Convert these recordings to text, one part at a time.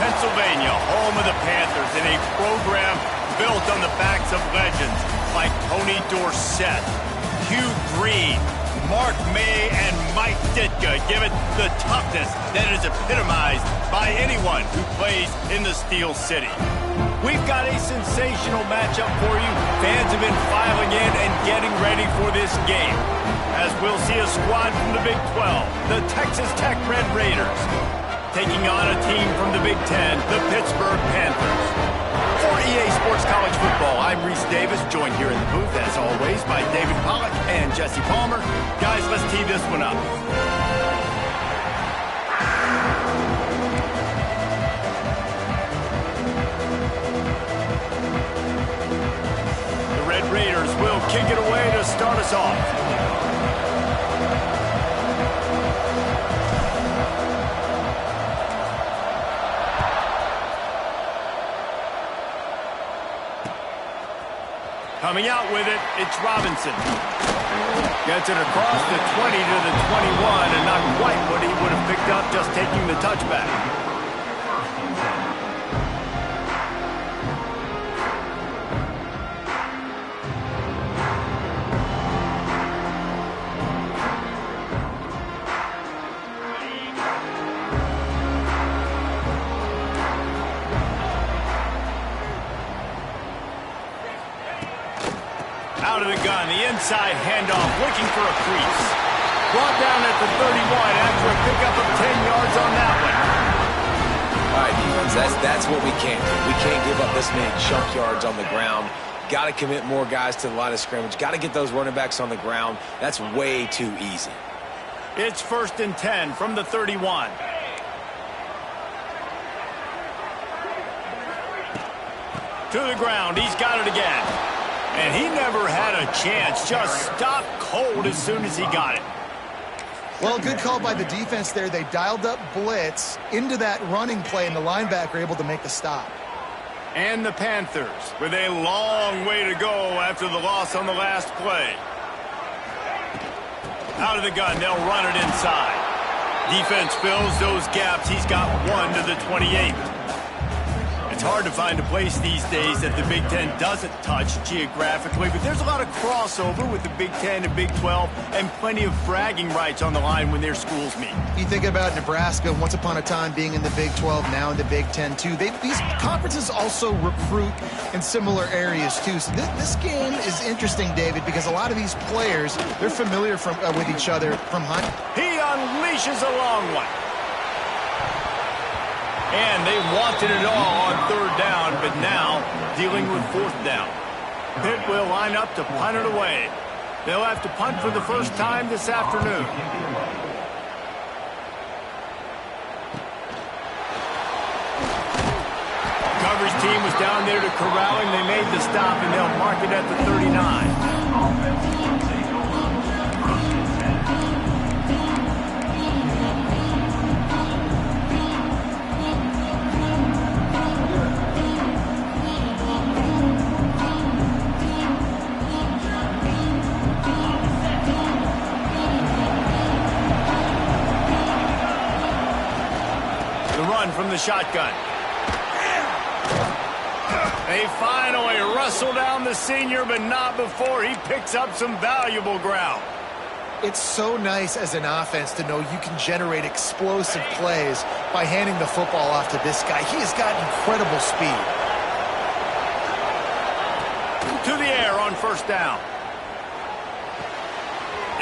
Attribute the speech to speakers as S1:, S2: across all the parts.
S1: Pennsylvania, home of the Panthers, in a program built on the backs of legends like Tony Dorsett, Hugh Green, Mark May, and Mike Ditka give it the toughness that is epitomized by anyone who plays in the Steel City. We've got a sensational matchup for you. Fans have been filing in and getting ready for this game, as we'll see a squad from the Big 12, the Texas Tech Red Raiders, taking on a team from the Big 10, the Pittsburgh Panthers. For EA Sports College Football, I'm Reese Davis, joined here in the booth, as always, by David Pollack and Jesse Palmer. Guys, let's tee this one up. The Red Raiders will kick it away to start us off. Coming out with it, it's Robinson. Gets it across the 20 to the 21, and not quite what he would have picked up just taking the touchback. Out of the gun, the inside handoff, looking for a crease. Brought down at the 31 after a pickup of 10 yards on that one.
S2: All right, defense, that's what we can't do. We can't give up this many chunk yards on the ground. Got to commit more guys to the line of scrimmage. Got to get those running backs on the ground. That's way too easy.
S1: It's 1st and 10 from the 31. To the ground, he's got it again. And he never had a chance, just stopped cold as soon as he got it.
S3: Well, good call by the defense there. They dialed up blitz into that running play, and the linebacker able to make the stop.
S1: And the Panthers with a long way to go after the loss on the last play. Out of the gun, they'll run it inside. Defense fills those gaps. He's got one to the 28. It's hard to find a place these days that the Big Ten doesn't touch geographically, but there's a lot of crossover with the Big Ten and Big 12 and plenty of bragging rights on the line when their schools meet.
S3: You think about Nebraska, once upon a time being in the Big 12, now in the Big 10 too. These conferences also recruit in similar areas too. So this game is interesting, David, because a lot of these players, they're familiar with each other from high.
S1: He unleashes a long one. And they wanted it all on 3rd down, but now dealing with 4th down. Pitt will line up to punt it away. They'll have to punt for the first time this afternoon. Coverage team was down there to corral him. They made the stop, and they'll mark it at the 39. From the shotgun. They finally wrestle down the senior, but not before he picks up some valuable ground.
S3: It's so nice as an offense to know you can generate explosive plays by handing the football off to this guy. He has got incredible speed.
S1: To the air on 1st down.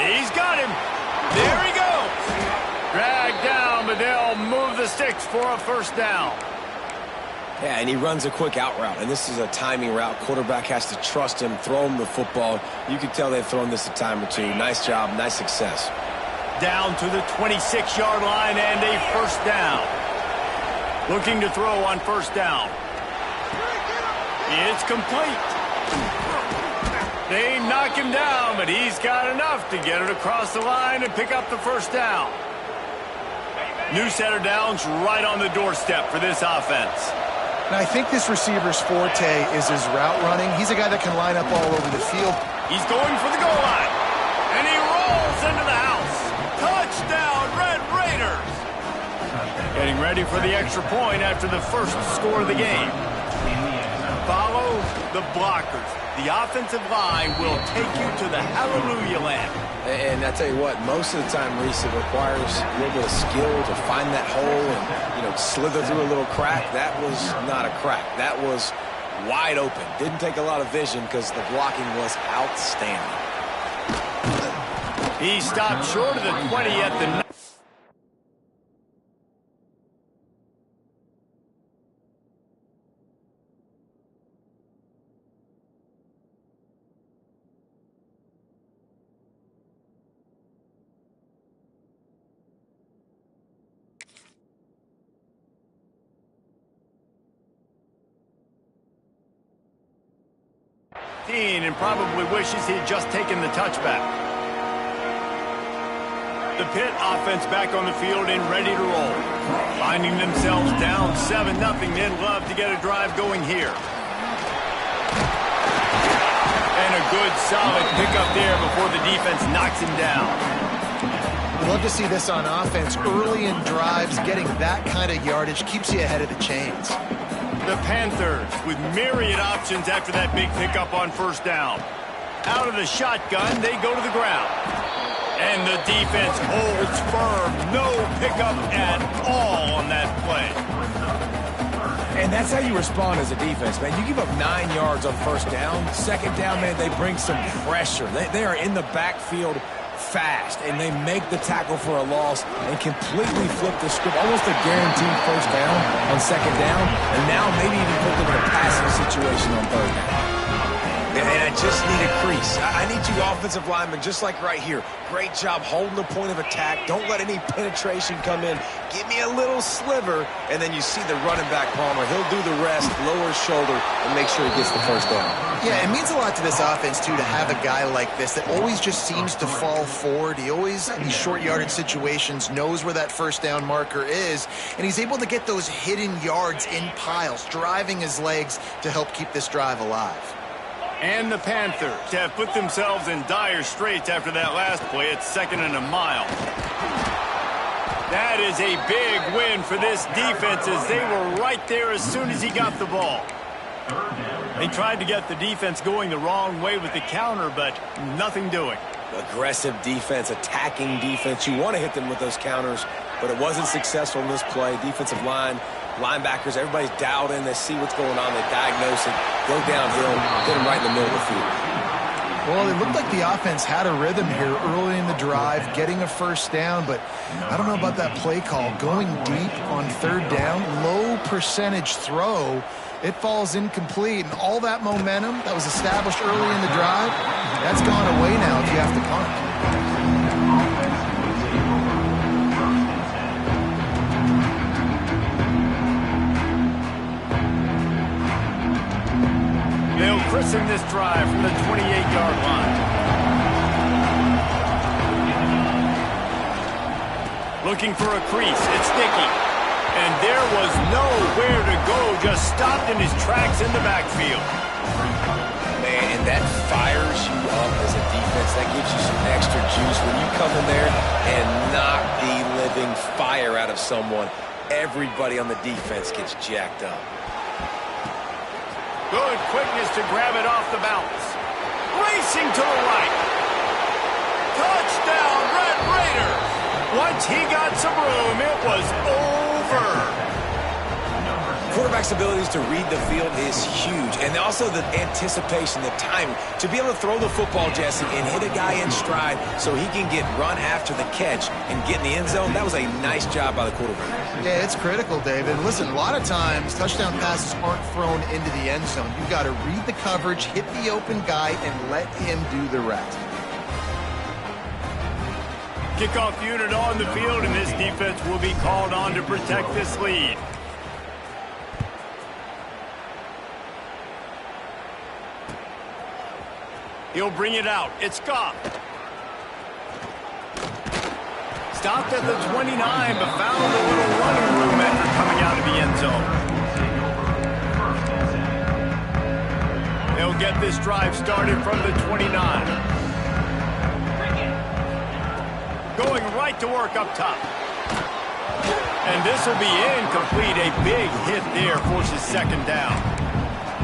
S1: He's got him. There he goes. Dragged down, but they'll move the sticks for a 1st down.
S2: Yeah, and he runs a quick out route, and this is a timing route. Quarterback has to trust him, throw him the football. You can tell they've thrown this a time or two. Nice job, nice success.
S1: Down to the 26-yard line and a 1st down. Looking to throw on 1st down. It's complete. They knock him down, but he's got enough to get it across the line and pick up the 1st down. New set of downs right on the doorstep for this offense.
S3: And I think this receiver's forte is his route running. He's a guy that can line up all over the field.
S1: He's going for the goal line. And he rolls into the house. Touchdown, Red Raiders. Getting ready for the extra point after the first score of the game. Follow the blockers. The offensive line will take you to the hallelujah land.
S2: And I tell you what, most of the time, Reese, it requires a little bit of skill to find that hole and, slither through a little crack. That was not a crack. That was wide open. Didn't take a lot of vision because the blocking was outstanding.
S1: He stopped short of the 20 at the... and probably wishes he'd just taken the touchback. The Pitt offense back on the field and ready to roll. Finding themselves down 7-0, they'd love to get a drive going here. And a good solid pickup there before the defense knocks him down.
S3: Love to see this on offense. Early in drives, getting that kind of yardage keeps you ahead of the chains.
S1: The Panthers with myriad options after that big pickup on first down. Out of the shotgun, they go to the ground. And the defense holds firm. No pickup at all on that play.
S2: And that's how you respond as a defense, man. You give up 9 yards on first down. Second down, man, they bring some pressure. They are in the backfield fast, and they make the tackle for a loss and completely flip the script. Almost a guaranteed first down on second down, and now maybe even put them in a passing situation on third down. And I just need a crease. I need you offensive linemen, just like right here. Great job holding the point of attack. Don't let any penetration come in. Give me a little sliver, and then you see the running back, Palmer. He'll do the rest, lower his shoulder, and make sure he gets the first down.
S3: Yeah, it means a lot to this offense, too, to have a guy like this that always just seems to fall forward. He always, in these short yardage situations, knows where that first down marker is, and he's able to get those hidden yards in piles, driving his legs to help keep this drive alive.
S1: And the Panthers have put themselves in dire straits after that last play. It's 2nd and a mile. That is a big win for this defense as they were right there as soon as he got the ball. They tried to get the defense going the wrong way with the counter, but nothing doing.
S2: Aggressive defense, attacking defense. You want to hit them with those counters, but it wasn't successful in this play. Defensive line, linebackers, everybody's dialed in. They see what's going on. They diagnose it, go downhill, hit them right in the middle of the field.
S3: Well, it looked like the offense had a rhythm here early in the drive, getting a first down, but I don't know about that play call. Going deep on third down, low percentage throw, it falls incomplete, and all that momentum that was established early in the drive, that's gone away now if you have to punt.
S1: They'll christen this drive from the 28-yard line. Looking for a crease. It's Dickey. And there was nowhere to go. Just stopped in his tracks in the backfield.
S2: Man, and that fires you up as a defense. That gives you some extra juice when you come in there and knock the living fire out of someone. Everybody on the defense gets jacked up.
S1: Good quickness to grab it off the bounce. Racing to the right. Touchdown, Red Raiders. Once he got some room, it was over.
S2: Quarterback's abilities to read the field is huge. And also the anticipation, the timing. To be able to throw the football, Jesse, and hit a guy in stride so he can get run after the catch and get in the end zone, that was a nice job by the quarterback.
S3: Yeah, it's critical, David. Listen, a lot of times touchdown passes aren't thrown into the end zone. You've got to read the coverage, hit the open guy, and let him do the rest.
S1: Kickoff unit on the field, and this defense will be called on to protect this lead. He'll bring it out. It's Goff. Stopped at the 29, but found a little running room after coming out of the end zone. They'll get this drive started from the 29. Going right to work up top. And this will be incomplete. A big hit there forces second down.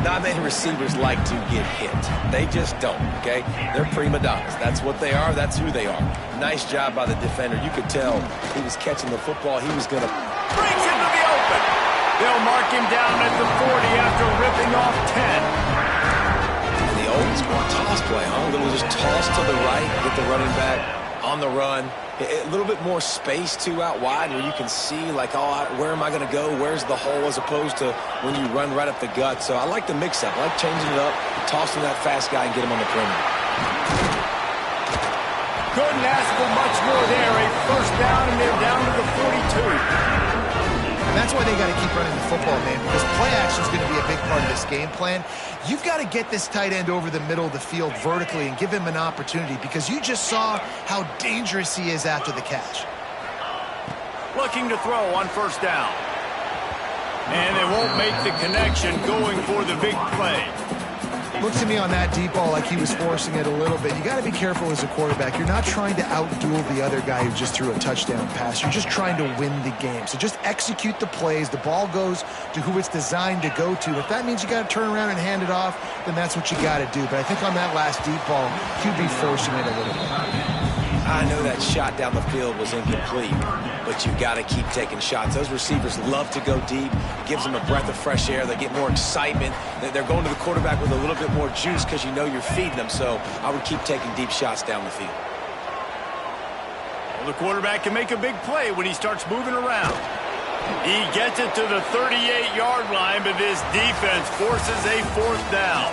S2: Not many receivers like to get hit. They just don't, okay? They're prima donnas. That's what they are. That's who they are. Nice job by the defender. You could tell he was catching the football. He was going to...
S1: Brings him to the open. They'll mark him down at the 40 after ripping off 10.
S2: The old school toss play, huh? A little just toss to the right, get the running back on the run. A little bit more space, too, out wide where you can see, like, oh, where am I going to go? Where's the hole as opposed to when you run right up the gut. So I like the mix-up. I like changing it up, tossing that fast guy and get him on the perimeter.
S1: Couldn't ask for much more there. A first down, and they're down to the 42.
S3: And that's why they got to keep running the football, man, because play action is going to be a big part of this game plan. You've got to get this tight end over the middle of the field vertically and give him an opportunity, because you just saw how dangerous he is after the catch.
S1: Looking to throw on first down. And they won't make the connection going for the big play.
S3: Looks to me on that deep ball like he was forcing it a little bit. You got to be careful as a quarterback. You're not trying to outduel the other guy who just threw a touchdown pass. You're just trying to win the game. So just execute the plays. The ball goes to who it's designed to go to. If that means you got to turn around and hand it off, then that's what you got to do. But I think on that last deep ball, QB forcing it a little bit.
S2: I know that shot down the field was incomplete, but you got to keep taking shots. Those receivers love to go deep. It gives them a breath of fresh air. They get more excitement. They're going to the quarterback with a little bit more juice because you know you're feeding them. So I would keep taking deep shots down the field.
S1: Well, the quarterback can make a big play when he starts moving around. He gets it to the 38-yard line, but his defense forces a fourth down.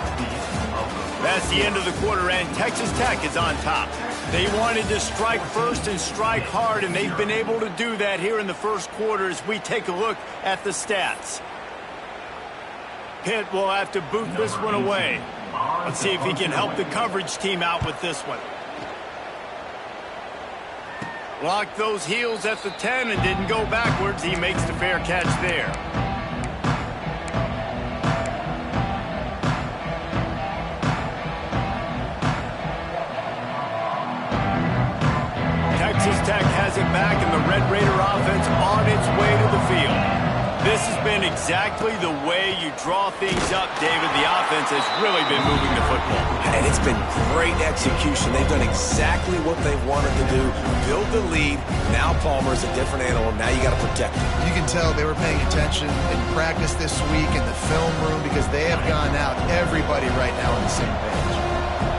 S1: That's the end of the quarter, and Texas Tech is on top. They wanted to strike first and strike hard, and they've been able to do that here in the first quarter as we take a look at the stats. Pitt will have to boot this one away. Let's see if he can help the coverage team out with this one. Blocked those heels at the 10 and didn't go backwards. He makes the fair catch there. Texas Tech has it back, and the Red Raider offense on its way to the field. This has been exactly the way you draw things up, David. The offense has really been moving the football.
S2: And it's been great execution. They've done exactly what they wanted to do. Build the lead. Now Palmer's a different animal. Now you got to protect him.
S3: You can tell they were paying attention in practice this week in the film room, because they have gone out, everybody right now on the same page.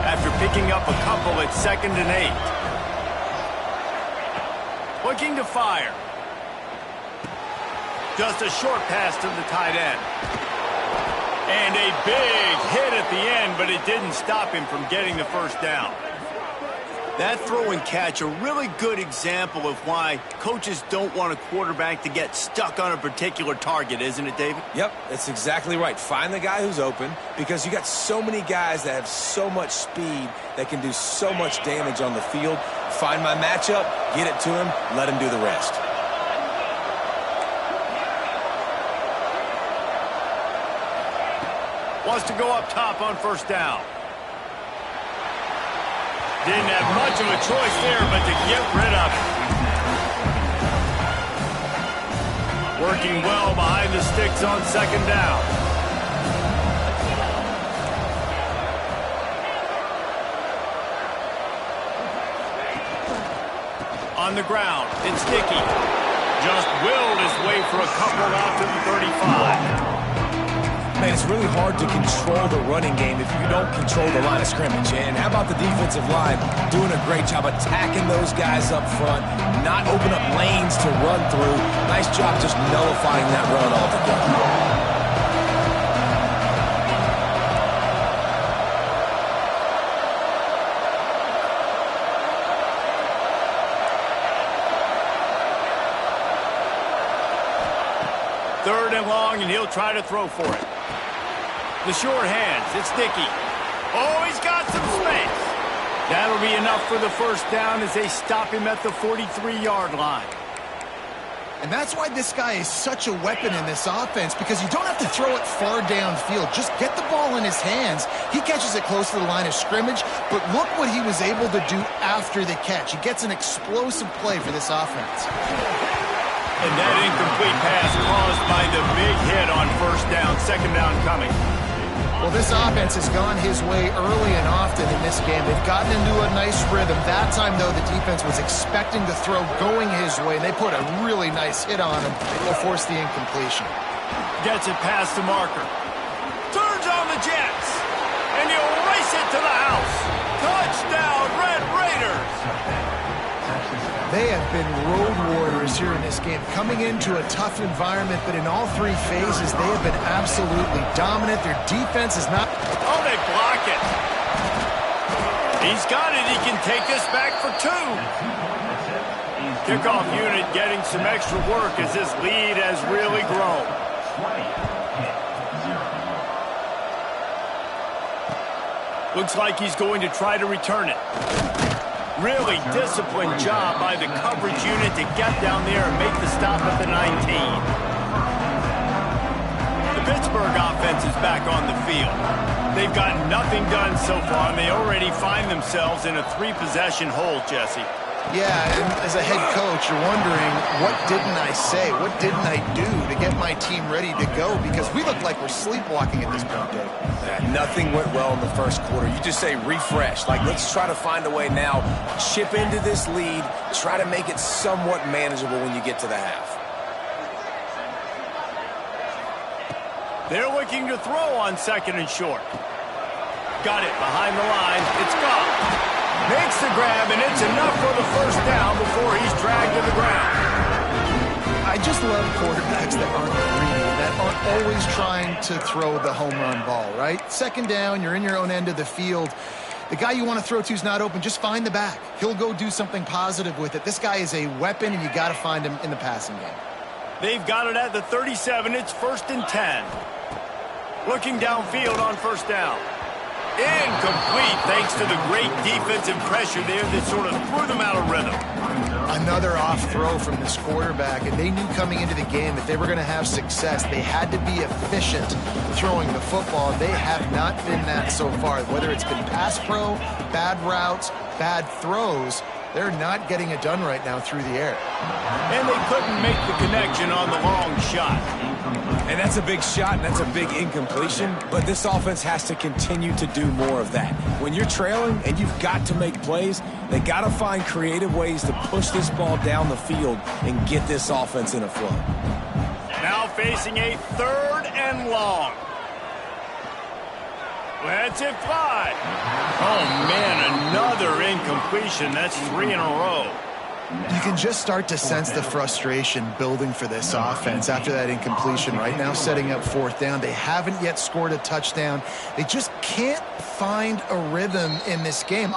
S1: After picking up a couple at 2nd and 8. Looking to fire. Just a short pass to the tight end. And a big hit at the end, but it didn't stop him from getting the first down. That throw and catch, a really good example of why coaches don't want a quarterback to get stuck on a particular target, isn't it, David?
S2: Yep, that's exactly right. Find the guy who's open, because you got so many guys that have so much speed that can do so much damage on the field. Find my matchup, get it to him, let him do the rest.
S1: Wants to go up top on first down. Didn't have much of a choice there, but to get rid of it. Working well behind the sticks on 2nd down. On the ground, it's Dickey. Just willed his way for a couple out to the 35.
S2: Man, it's really hard to control the running game if you don't control the line of scrimmage. And how about the defensive line doing a great job attacking those guys up front, not open up lanes to run through. Nice job just nullifying that run altogether.
S1: Third and long, and he'll try to throw for it. The short hands, it's Dickey. Oh, he's got some space. That'll be enough for the first down as they stop him at the 43-yard line.
S3: And that's why this guy is such a weapon in this offense, because you don't have to throw it far downfield. Just get the ball in his hands. He catches it close to the line of scrimmage, but look what he was able to do after the catch. He gets an explosive play for this offense.
S1: And that incomplete pass caused by the big hit on first down. Second down coming.
S3: Well, this offense has gone his way early and often in this game. They've gotten into a nice rhythm. That time, though, the defense was expecting the throw going his way, and they put a really nice hit on him. They'll force the incompletion.
S1: Gets it past the marker. Turns on the Jets. And he'll race it to the house. Touchdown, Red Raiders.
S3: They have been road warriors here in this game, coming into a tough environment, but in all three phases, they have been absolutely dominant. Their defense is not...
S1: Oh, they block it. He's got it. He can take this back for two. Kickoff unit getting some extra work as this lead has really grown. Looks like he's going to try to return it. Really disciplined job by the coverage unit to get down there and make the stop at the 19. The Pittsburgh offense is back on the field. They've got nothing done so far, and they already find themselves in a three-possession hole, Jesse.
S3: Yeah, and as a head coach, you're wondering, what didn't I say? What didn't I do to get my team ready to go? Because we look like we're sleepwalking at this point, Dave.
S2: Nothing went well in the first quarter. You just say refresh. Like, let's try to find a way now. Chip into this lead. Try to make it somewhat manageable when you get to the half.
S1: They're looking to throw on second and short. Got it behind the line. It's gone. Makes the grab, and it's enough for the first down before he's dragged to the ground.
S3: I just love quarterbacks that aren't greedy, that aren't always trying to throw the home run ball, right? Second down, you're in your own end of the field. The guy you want to throw to is not open. Just find the back. He'll go do something positive with it. This guy is a weapon, and you got to find him in the passing game.
S1: They've got it at the 37. It's 1st and 10. Looking downfield on first down. Incomplete thanks to the great defensive pressure there that sort of threw them out of rhythm.
S3: Another off throw from this quarterback, and they knew coming into the game that they were going to have success. They had to be efficient throwing the football. They have not been that so far. Whether it's been pass pro, bad routes, bad throws, they're not getting it done right now through the air.
S1: And they couldn't make the connection on the long shot.
S2: And that's a big shot, and that's a big incompletion, but this offense has to continue to do more of that. When you're trailing and you've got to make plays, they got to find creative ways to push this ball down the field and get this offense in a flow.
S1: Now facing a 3rd and long. Let's it fly. Oh, man, another incompletion. That's 3 in a row.
S3: You can just start to sense the frustration building for this offense after that incompletion. Right now, setting up 4th down. They haven't yet scored a touchdown. They just can't find a rhythm in this game.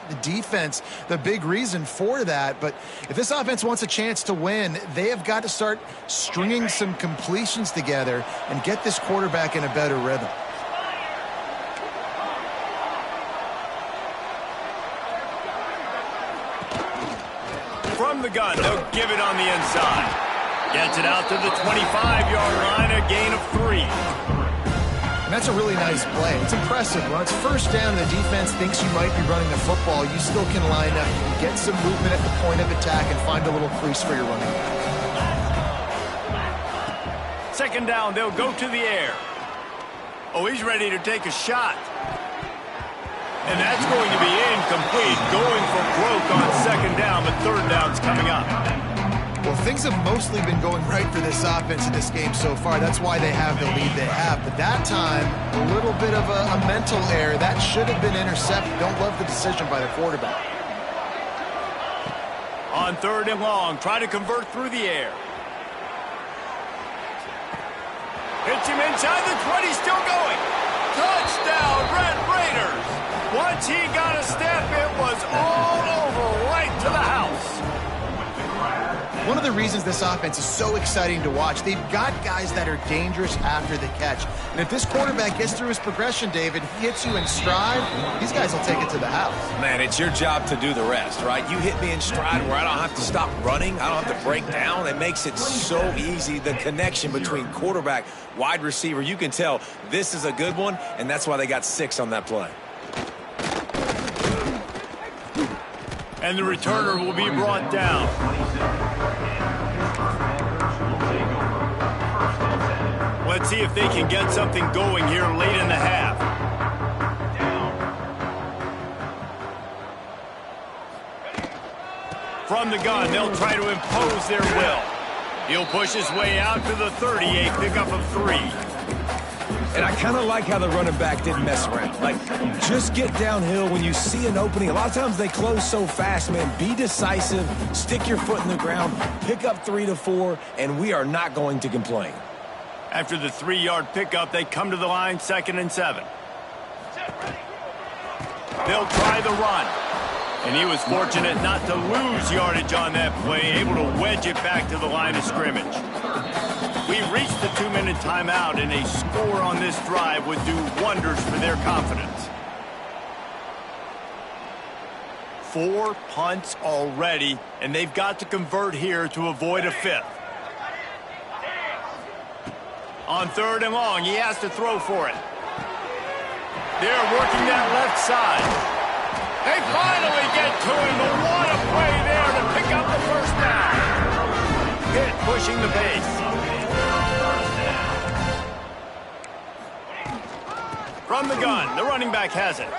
S3: The defense, the big reason for that. But if this offense wants a chance to win, they have got to start stringing some completions together and get this quarterback in a better rhythm.
S1: From the gun, they'll give it on the inside. Gets it out to the 25-yard line, a gain of 3.
S3: And that's a really nice play. It's impressive. When it's first down and the defense thinks you might be running the football, you still can line up. You can get some movement at the point of attack and find a little crease for your running back.
S1: Second down, they'll go to the air. Oh, he's ready to take a shot. And that's going to be incomplete. Going for broke on second down, but third down's coming up.
S3: Well, things have mostly been going right for this offense in this game so far. That's why they have the lead they have. But that time, a little bit of a mental error. That should have been intercepted. Don't love the decision by the quarterback.
S1: On 3rd and long, try to convert through the air. Hits him inside the 20, still going. Touchdown, Red Raiders. Once he got a step, it was all over, right to the house.
S3: One of the reasons this offense is so exciting to watch, they've got guys that are dangerous after the catch. And if this quarterback gets through his progression, David, he hits you in stride, these guys will take it to the house.
S2: Man, it's your job to do the rest, right? You hit me in stride where I don't have to stop running. I don't have to break down. It makes it so easy. The connection between quarterback, wide receiver, you can tell this is a good one, and that's why they got 6 on that play.
S1: And the returner will be brought down. Let's see if they can get something going here late in the half. From the gun, they'll try to impose their will. He'll push his way out to the 38, pickup of 3.
S2: And I kind of like how the running back didn't mess around. Like, just get downhill when you see an opening. A lot of times they close so fast, man. Be decisive, stick your foot in the ground, pick up 3 to 4, and we are not going to complain.
S1: After the 3-yard pickup, they come to the line, 2nd and 7. They'll try the run. And he was fortunate not to lose yardage on that play, able to wedge it back to the line of scrimmage. We reached the 2-minute timeout, and a score on this drive would do wonders for their confidence. 4 punts already, and they've got to convert here to avoid a 5th. On 3rd and long, he has to throw for it. They're working that left side. They finally get to him, but what a play there to pick up the first down. Pitt pushing the pace. From the gun, the running back has it.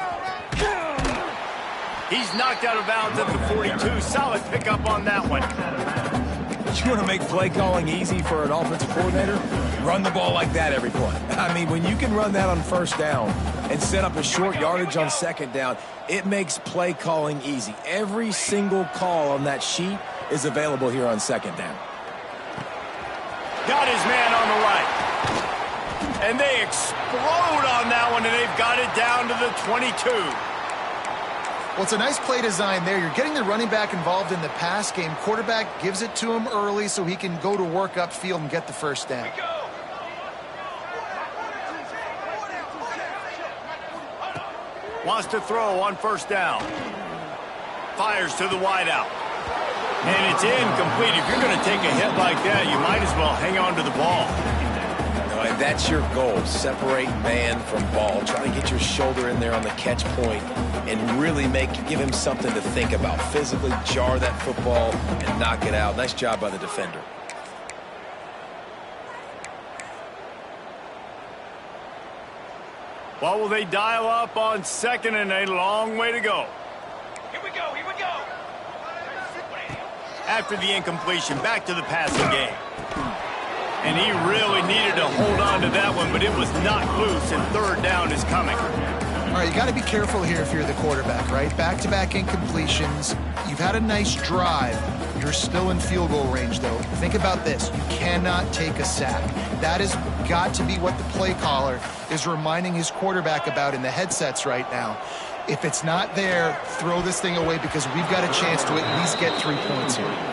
S1: He's knocked out of bounds at the 42. Solid pickup on that one.
S2: You want to make play calling easy for an offensive coordinator? Run the ball like that every play. I mean, when you can run that on 1st down and set up a short yardage on 2nd down, it makes play calling easy. Every single call on that sheet is available here on 2nd down.
S1: Got his man on the right. And they explode on that one, and they've got it down to the 22.
S3: Well, it's a nice play design there. You're getting the running back involved in the pass game. Quarterback gives it to him early so he can go to work upfield and get the first down.
S1: Wants to throw on 1st down. Fires to the wideout. And it's incomplete. If you're going to take a hit like that, you might as well hang on to the ball.
S2: And that's your goal. Separate man from ball. Try to get your shoulder in there on the catch point and really give him something to think about. Physically jar that football and knock it out. Nice job by the defender.
S1: What will they dial up on 2nd and a long way to go?
S4: Here we go, here we go.
S1: After the incompletion, back to the passing game. And he really needed to hold on to that one, but it was knocked loose, and 3rd down is coming.
S3: All right, you got to be careful here if you're the quarterback, right? Back-to-back incompletions. You've had a nice drive. You're still in field goal range, though. Think about this. You cannot take a sack. That has got to be what the play caller is reminding his quarterback about in the headsets right now. If it's not there, throw this thing away because we've got a chance to at least get 3 points here.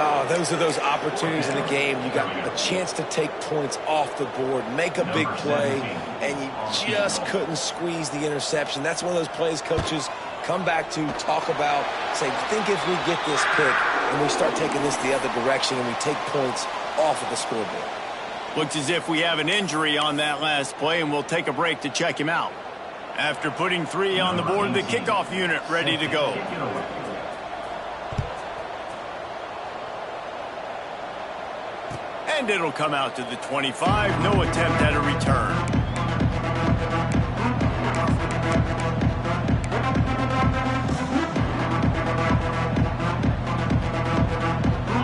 S2: Oh, those are those opportunities in the game. You got a chance to take points off the board, make a big play, and you just couldn't squeeze the interception. That's one of those plays coaches come back to, talk about, say, think if we get this pick and we start taking this the other direction and we take points off of the scoreboard.
S1: Looks as if we have an injury on that last play, and we'll take a break to check him out. After putting 3 on the board, the kickoff unit ready to go. And it'll come out to the 25. No attempt at a return.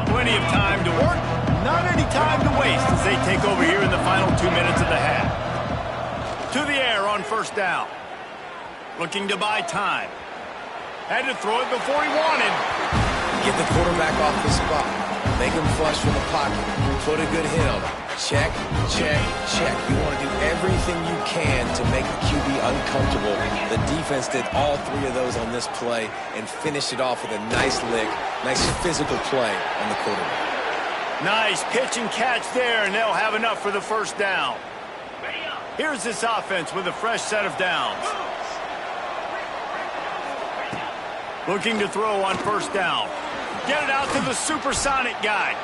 S1: Plenty of time to work. Not any time to waste as they take over here in the final 2 minutes of the half. To the air on 1st down. Looking to buy time. Had to throw it before he wanted.
S2: Get the quarterback off the spot. Make him flush from the pocket. put a good hit on him. Check, check, check. You want to do everything you can to make the QB uncomfortable. The defense did all three of those on this play and finished it off with a nice lick, nice physical play on the quarterback.
S1: Nice pitch and catch there, and they'll have enough for the first down. Here's this offense with a fresh set of downs. Looking to throw on first down. Get it out to the supersonic guy.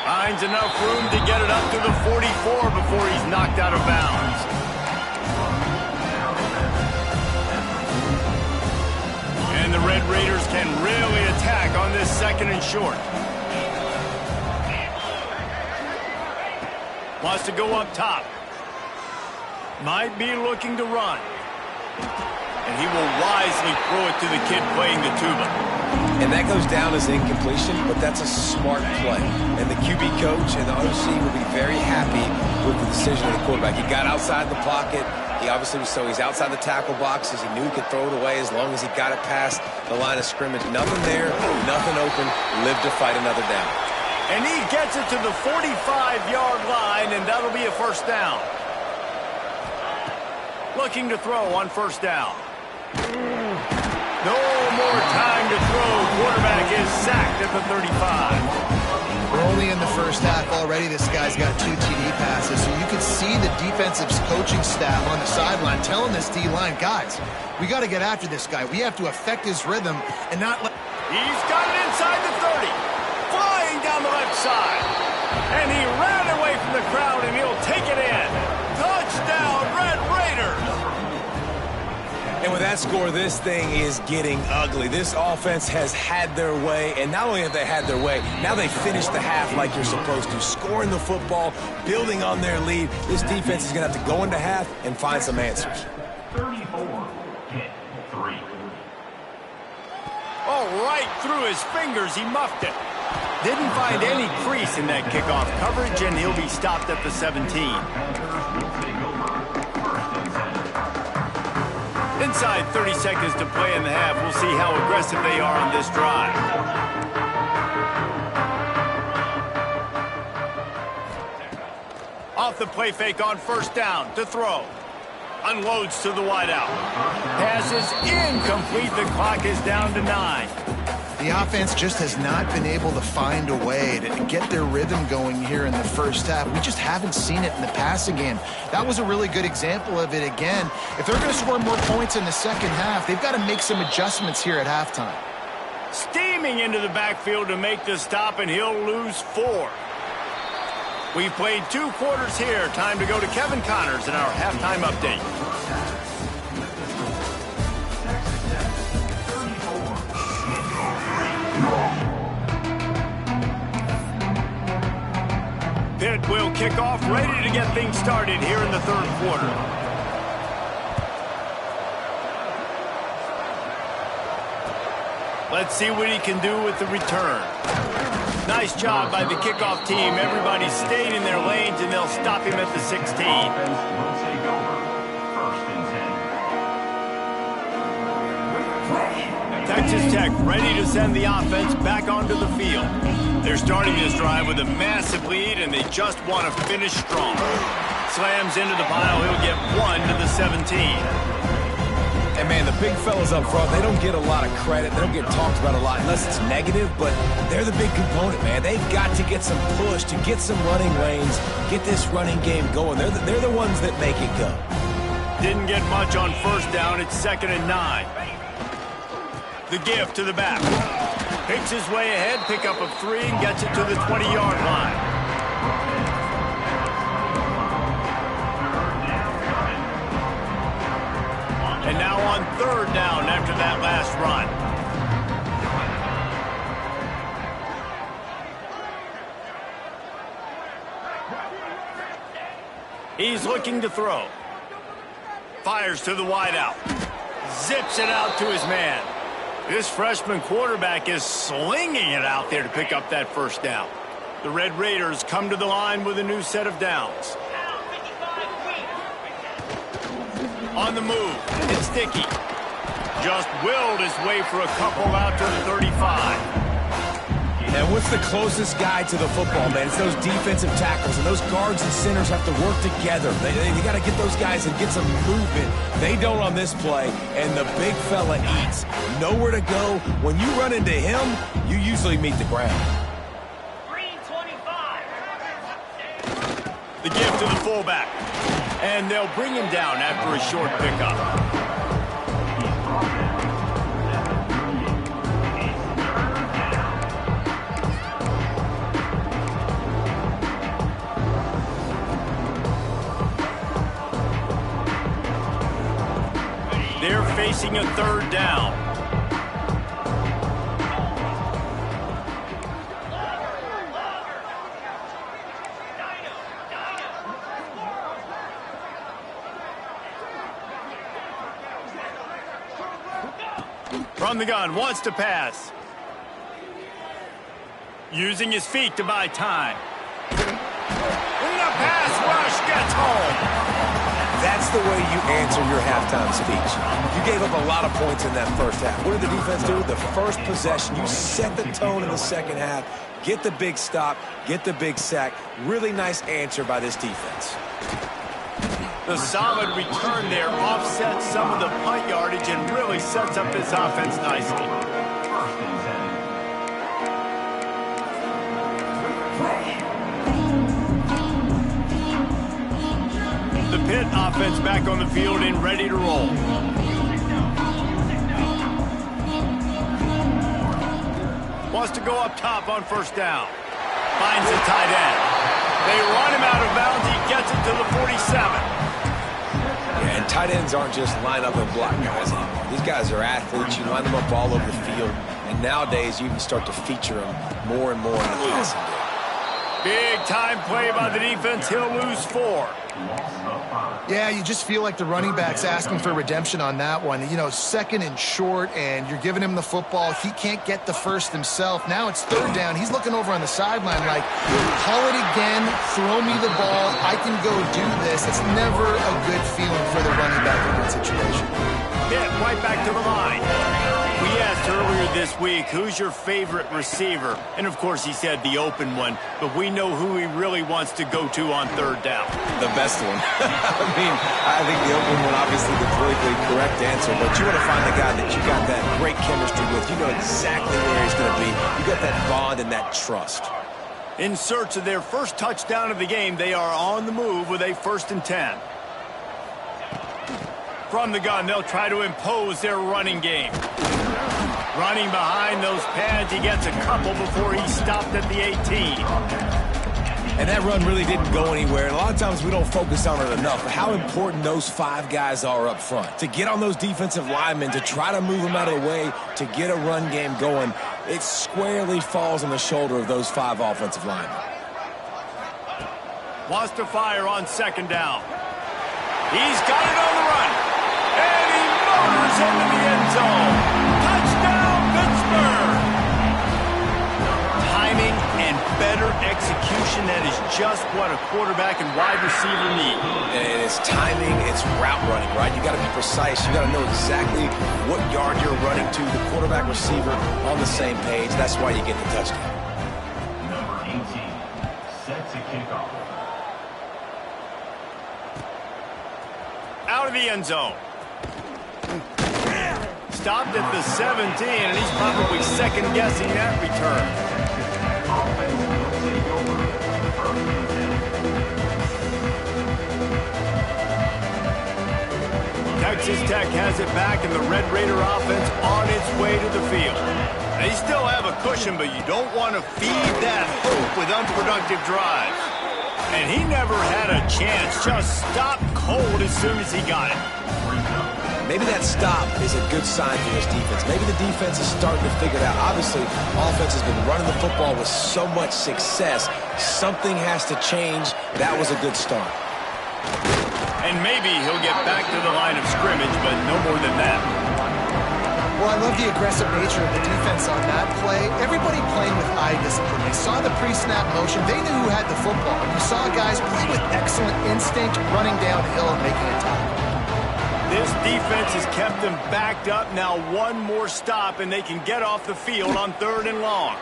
S1: Finds enough room to get it up to the 44 before he's knocked out of bounds. And the Red Raiders can really attack on this second and short. Wants to go up top. Might be looking to run. And he will wisely throw it to the kid playing the tuba.
S2: And that goes down as incompletion, but that's a smart play. And the QB coach and the OC will be very happy with the decision of the quarterback. He got outside the pocket. He obviously was so he's outside the tackle boxes. He knew he could throw it away as long as he got it past the line of scrimmage. Nothing there, nothing open. Live to fight another down.
S1: And he gets it to the 45-yard line, and that'll be a first down. Looking to throw on first down. No more time to throw. Quarterback is sacked at the 35.
S3: We're only in the first half already. This guy's got 2 TD passes. So you could see the defensive coaching staff on the sideline telling this D-line, guys, we got to get after this guy. We have to affect his rhythm and not let...
S1: He's got it inside the 30. Flying down the left side. And he ran away from the crowd, and he'll take it in. Touchdown, Red Raiders.
S2: And with that score, this thing is getting ugly. This offense has had their way, and not only have they had their way, now they finish the half like you're supposed to, scoring the football, building on their lead. This defense is going to have to go into half and find some answers.
S5: 34-3.
S1: Oh, right through his fingers, he muffed it. Didn't find any crease in that kickoff coverage, and he'll be stopped at the 17. Inside 30 seconds to play in the half. We'll see how aggressive they are on this drive. Off the play fake on first down to throw. Unloads to the wideout. Pass is incomplete. The clock is down to 9.
S3: The offense just has not been able to find a way to get their rhythm going here in the first half. We just haven't seen it in the passing game. That was a really good example of it again. If they're going to score more points in the second half, they've got to make some adjustments here at halftime.
S1: Steaming into the backfield to make the stop, and he'll lose 4. We've played 2 quarters here. Time to go to Kevin Connors in our halftime update. Pitt will kick off, ready to get things started here in the third quarter. Let's see what he can do with the return. Nice job by the kickoff team. Everybody stayed in their lanes, and they'll stop him at the 16. Texas Tech ready to send the offense back onto the field. They're starting this drive with a massive lead, and they just want to finish strong. Slams into the pile. He'll get 1 to the 17.
S2: And, man, the big fellas up front, they don't get a lot of credit. They don't get talked about a lot unless it's negative, but they're the big component, man. They've got to get some push, to get some running lanes, get this running game going. They're the ones that make it go.
S1: Didn't get much on first down. It's 2nd and 9. The give to the back. Picks his way ahead, pickup of 3, and gets it to the 20-yard line. And now on 3rd down after that last run. He's looking to throw. Fires to the wideout. Zips it out to his man. This freshman quarterback is slinging it out there to pick up that first down. The Red Raiders come to the line with a new set of downs. On the move, it's Dickey. Just willed his way for a couple out to the 35.
S2: And what's the closest guy to the football, man? It's those defensive tackles, and those guards and centers have to work together. They got to get those guys and get some movement. They don't on this play, and the big fella eats. Nowhere to go. When you run into him, you usually meet the ground.
S4: Green 25.
S1: The give to the fullback. And they'll bring him down after a short pickup. They're facing a third down. From the gun, wants to pass. Using his feet to buy time. And the pass rush gets home.
S2: That's the way you answer your halftime speech. You gave up a lot of points in that first half. What did the defense do? The first possession, you set the tone in the second half. Get the big stop, get the big sack. Really nice answer by this defense.
S1: The solid return there offsets some of the punt yardage and really sets up this offense nicely. The Pitt offense back on the field and ready to roll. Wants to go up top on first down. Finds the tight end. They run him out of bounds. He gets it to the 47.
S2: Yeah, and tight ends aren't just line up and block guys anymore. These guys are athletes. You line them up all over the field. And nowadays, you can start to feature them more and more in the passing game.
S1: Big time play by the defense. He'll lose 4.
S3: Yeah, you just feel like the running back's asking for redemption on that one. You know, second and short, and you're giving him the football. He can't get the first himself. Now it's third down. He's looking over on the sideline like, call it again, throw me the ball, I can go do this. It's never a good feeling for the running back in that situation.
S1: Hit right back to the line. We asked earlier this week, who's your favorite receiver? And, of course, he said the open one, but we know who he really wants to go to on third down.
S2: The best one. I think the open one, obviously, the politically correct answer, but you want to find the guy that you got that great chemistry with. You know exactly where he's going to be. You got that bond and that trust.
S1: In search of their first touchdown of the game, they are on the move with a 1st and 10. From the gun, they'll try to impose their running game. Running behind those pads, he gets a couple before he stopped at the 18.
S2: And that run really didn't go anywhere. And a lot of times we don't focus on it enough. But how important those 5 guys are up front. To get on those defensive linemen, to try to move them out of the way, to get a run game going, it squarely falls on the shoulder of those 5 offensive linemen.
S1: Wants to fire on second down. He's got it on the run. And he motors into the end zone. Touchdown, Pittsburgh! Timing and better execution, that is just what a quarterback and wide receiver need.
S2: And it's timing, it's route running, right? You got to be precise. You got to know exactly what yard you're running to. The quarterback receiver on the same page. That's why you get the touchdown.
S5: Number 18, set to kick off.
S1: Out of the end zone. Stopped at the 17, and he's probably second-guessing that return. Texas Tech has it back, and the Red Raider offense on its way to the field. They still have a cushion, but you don't want to feed that hope with unproductive drives. And he never had a chance, just stopped cold as soon as he got it.
S2: Maybe that stop is a good sign for this defense. Maybe the defense is starting to figure it out. Obviously, offense has been running the football with so much success. Something has to change. That was a good start.
S1: And maybe he'll get back to the line of scrimmage, but no more than that.
S3: Well, I love the aggressive nature of the defense on that play. Everybody playing with eye discipline. They saw the pre-snap motion. They knew who had the football. You saw guys play with excellent instinct, running downhill and making a tackle.
S1: This defense has kept them backed up. Now one more stop, and they can get off the field on 3rd and long.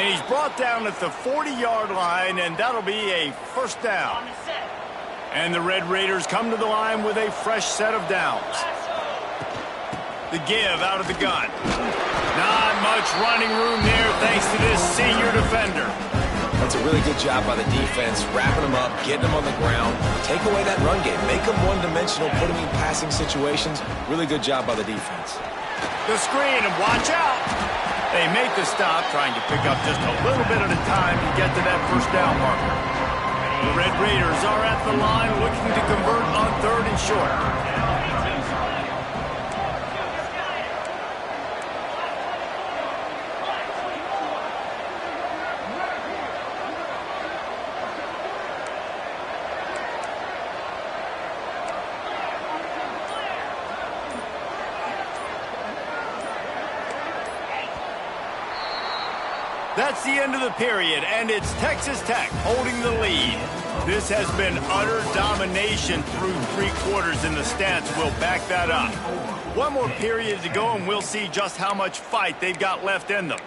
S1: And he's brought down at the 40-yard line, and that'll be a first down.
S4: On the set.
S1: And the Red Raiders come to the line with a fresh set of downs. The give out of the gun. Not much running room there thanks to this senior defender.
S2: That's a really good job by the defense, wrapping them up, getting them on the ground. Take away that run game. Make them one-dimensional, put them in passing situations. Really good job by the defense.
S1: The screen, and watch out. They make the stop, trying to pick up just a little bit at a time to get to that first down marker. The Red Raiders are at the line looking to convert on 3rd and short. That's the end of the period, and it's Texas Tech holding the lead. This has been utter domination through 3 quarters, and the stats will back that up. One more period to go, and we'll see just how much fight they've got left in them.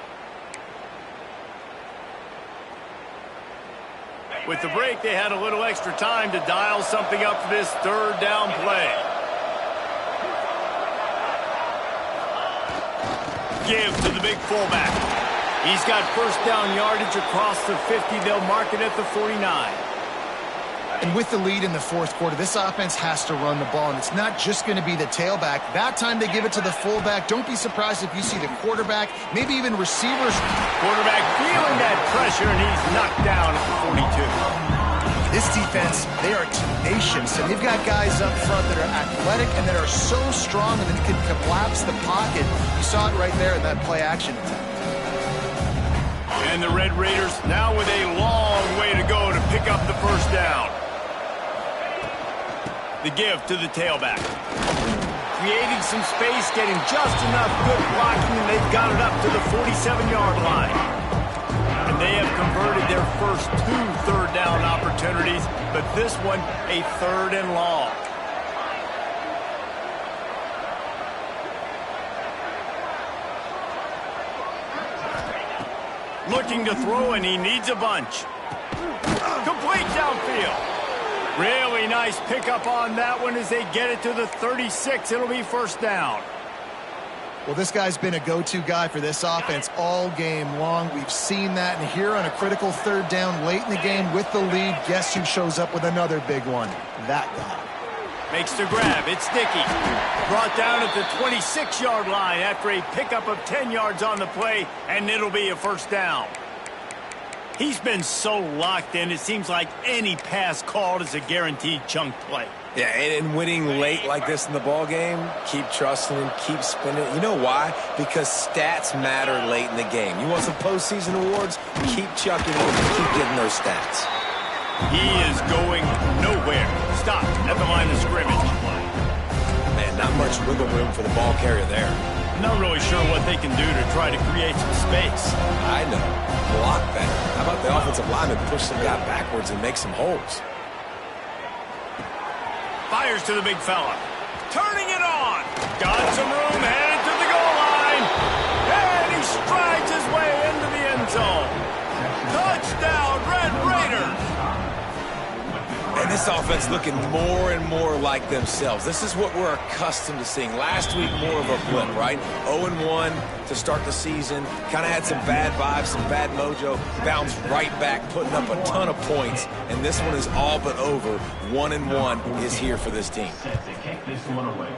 S1: With the break, they had a little extra time to dial something up for this 3rd down play. Give to the big fullback. He's got first down yardage across the 50. They'll mark it at the 49.
S3: And with the lead in the 4th quarter, this offense has to run the ball, and it's not just going to be the tailback. That time they give it to the fullback. Don't be surprised if you see the quarterback, maybe even receivers.
S1: Quarterback feeling that pressure, and he's knocked down at the 42.
S3: This defense, they are tenacious, and they've got guys up front that are athletic and that are so strong and that can collapse the pocket. You saw it right there in that play action attack.
S1: And the Red Raiders now with a long way to go to pick up the first down. The give to the tailback. Creating some space, getting just enough good blocking, and they've got it up to the 47-yard line. And they have converted their first 2 third down opportunities, but this one a 3rd and long. Looking to throw, and he needs a bunch. Complete downfield. Really nice pickup on that one as they get it to the 36. It'll be first down.
S3: Well, this guy's been a go-to guy for this offense all game long. We've seen that, and here on a critical 3rd down late in the game with the lead, guess who shows up with another big one? That guy.
S1: Makes the grab. It's Dickey. Brought down at the 26-yard line after a pickup of 10 yards on the play, and it'll be a first down. He's been so locked in, it seems like any pass called is a guaranteed chunk play.
S2: Yeah, and winning late like this in the ball game, keep trusting him, keep spinning. You know why? Because stats matter late in the game. You want some postseason awards? Keep chucking in, keep getting those stats.
S1: He is going nowhere. Stopped at the line of scrimmage.
S2: Man, not much wiggle room for the ball carrier there.
S1: Not really sure what they can do to try to create some space.
S2: I know. Block better. How about the offensive lineman push some guy backwards and make some holes?
S1: Fires to the big fella. Turning it on. Got some room, headed to the goal line. And he strides his way into the end zone. Touchdown, Red Raiders.
S2: And this offense looking more and more like themselves. This is what we're accustomed to seeing. Last week, more of a blip, right? 0-1 to start the season. Kind of had some bad vibes, some bad mojo. Bounced right back, putting up a ton of points. And this one is all but over. 1-1 is here for this team.
S5: Set to kick this one away.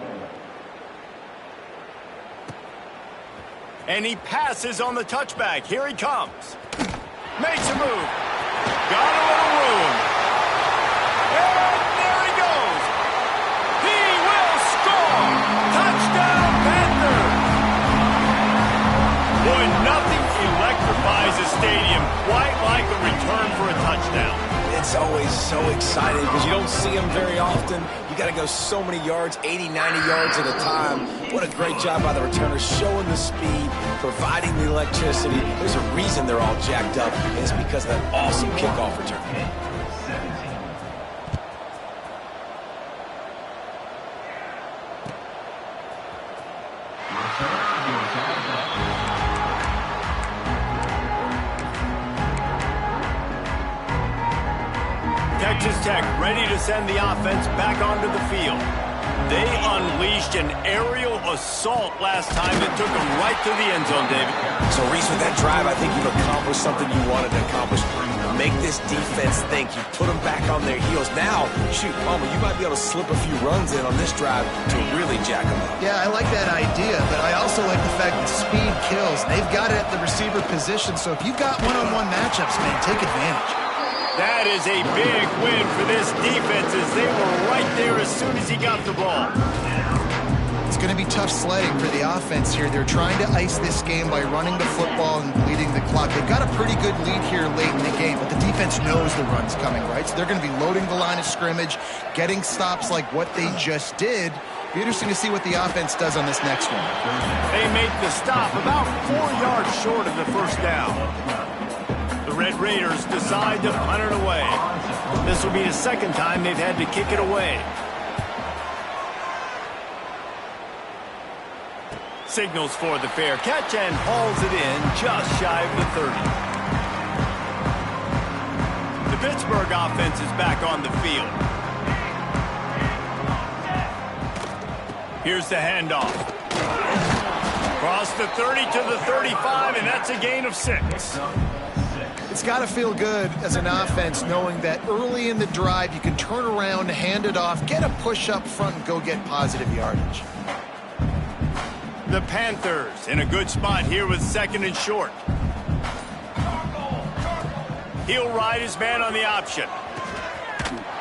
S1: And he passes on the touchback. Here he comes. Makes a move. Got a little room. And there he goes. He will score. Touchdown, Panther. Boy, nothing electrifies a stadium quite like a return for a touchdown.
S2: It's always so exciting because you don't see them very often. You got to go so many yards, 80, 90 yards at a time. What a great job by the returners, showing the speed, providing the electricity. There's a reason they're all jacked up, and it's because of that awesome kickoff return.
S1: Belichick ready to send the offense back onto the field. They unleashed an aerial assault last time that took them right to the end zone, David.
S2: So, Reese, with that drive, I think you've accomplished something you wanted to accomplish. Make this defense think. You put them back on their heels. Now, shoot, Palmer, you might be able to slip a few runs in on this drive to really jack them up.
S3: Yeah, I like that idea, but I also like the fact that speed kills. They've got it at the receiver position, so if you've got one-on-one matchups, man, take advantage.
S1: That is a big win for this defense as they were right there as soon as he got the ball.
S3: It's going to be tough sledding for the offense here. They're trying to ice this game by running the football and bleeding the clock. They've got a pretty good lead here late in the game, but the defense knows the run's coming, right? So they're going to be loading the line of scrimmage, getting stops like what they just did. Be interesting to see what the offense does on this next one.
S1: They make the stop about 4 yards short of the first down. The Red Raiders decide to punt it away. This will be the second time they've had to kick it away. Signals for the fair catch and hauls it in just shy of the 30. The Pittsburgh offense is back on the field. Here's the handoff. Across the 30 to the 35, and that's a gain of 6.
S3: It's got to feel good as an offense knowing that early in the drive you can turn around, hand it off, get a push up front, and go get positive yardage.
S1: The Panthers in a good spot here with 2nd and short. He'll ride his man on the option.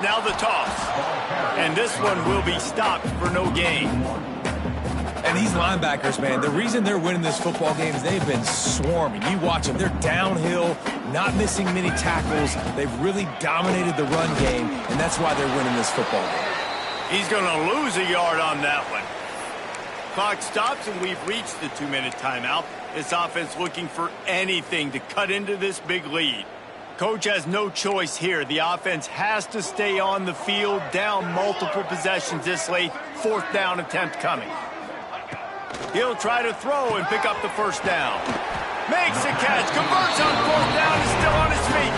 S1: Now the toss. And this one will be stopped for no gain.
S2: And these linebackers, man, the reason they're winning this football game is they've been swarming. You watch them. They're downhill, not missing many tackles. They've really dominated the run game, and that's why they're winning this football game.
S1: He's going to lose a yard on that one. Clock stops, and we've reached the 2-minute timeout. This offense looking for anything to cut into this big lead. Coach has no choice here. The offense has to stay on the field, down multiple possessions this late. 4th down attempt coming. He'll try to throw and pick up the first down. Makes a catch, converts on 4th down, is still on his feet.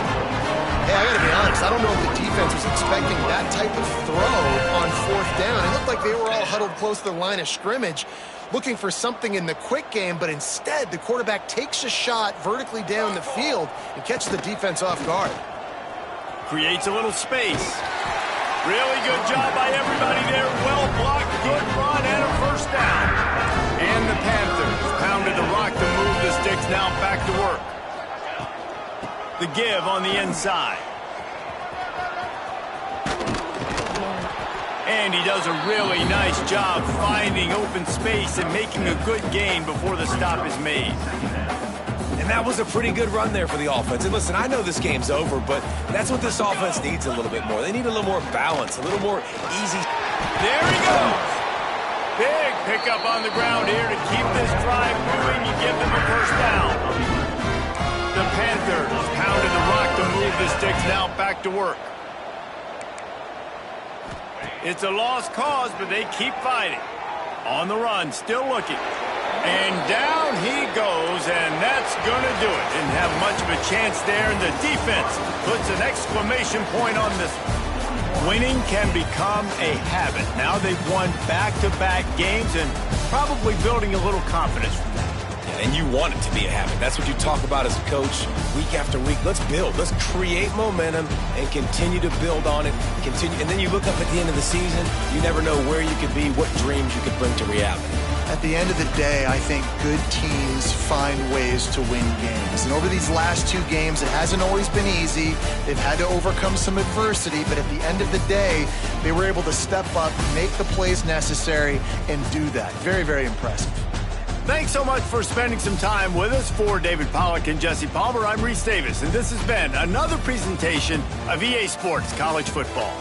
S3: Hey, I gotta be honest, I don't know if the defense was expecting that type of throw on 4th down. It looked like they were all huddled close to the line of scrimmage, looking for something in the quick game, but instead the quarterback takes a shot vertically down the field and catches the defense off guard.
S1: Creates a little space. Really good job by everybody there. Well blocked, good run, and a first down. And the Panthers pounded the rock to move the sticks, now back to work. The give on the inside. And he does a really nice job finding open space and making a good gain before the stop is made.
S2: And that was a pretty good run there for the offense. And listen, I know this game's over, but that's what this offense needs a little bit more. They need a little more balance, a little more easy.
S1: There he goes. Big pickup on the ground here to keep this drive moving and give them a first down. The Panthers pounded the rock to move the sticks, now back to work. It's a lost cause, but they keep fighting. On the run, still looking. And down he goes, and that's going to do it. Didn't have much of a chance there, and the defense puts an exclamation point on this one. Winning can become a habit. Now they've won back-to-back games and probably building a little confidence from that.
S2: And you want it to be a habit. That's what you talk about as a coach week after week. Let's build. Let's create momentum and continue to build on it. And then you look up at the end of the season, you never know where you could be, what dreams you could bring to reality.
S3: At the end of the day, I think good teams find ways to win games. And over these last 2 games, it hasn't always been easy. They've had to overcome some adversity, but at the end of the day, they were able to step up, make the plays necessary, and do that. Very, very impressive.
S1: Thanks so much for spending some time with us. For David Pollack and Jesse Palmer, I'm Reese Davis, and this has been another presentation of EA Sports College Football.